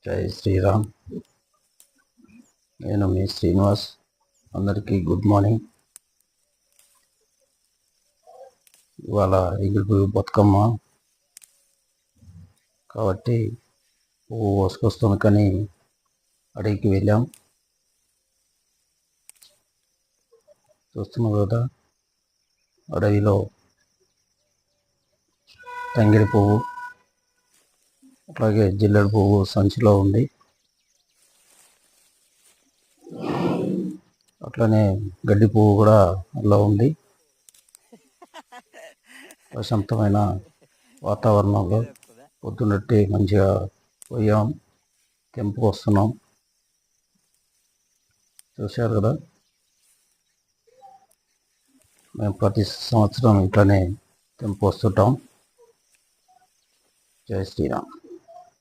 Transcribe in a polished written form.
జై శ్రీరామ్. నేను మీ శ్రీనివాస్. అందరికీ గుడ్ మార్నింగ్. ఇవాళ ఎగిరిపోయి బతుకమ్మ కాబట్టి పువ్వు కోసుకొస్తాను కానీ అడవికి వెళ్ళాం. చూస్తున్నాం కదా, అడవిలో తంగిడి పువ్వు అట్లాగే జిల్లెడు పువ్వు సంచిలో ఉంది. అట్లనే గడ్డి పువ్వు కూడా అలా ఉంది. ప్రశాంతమైన వాతావరణంలో పొద్దున్నట్టే మంచిగా పోయాం, తెంపుకు వస్తున్నాం. చూశారు కదా, మేము ప్రతి సంవత్సరం ఇట్లనే తెంపు వస్తుంటాం. జై శ్రీరామ్.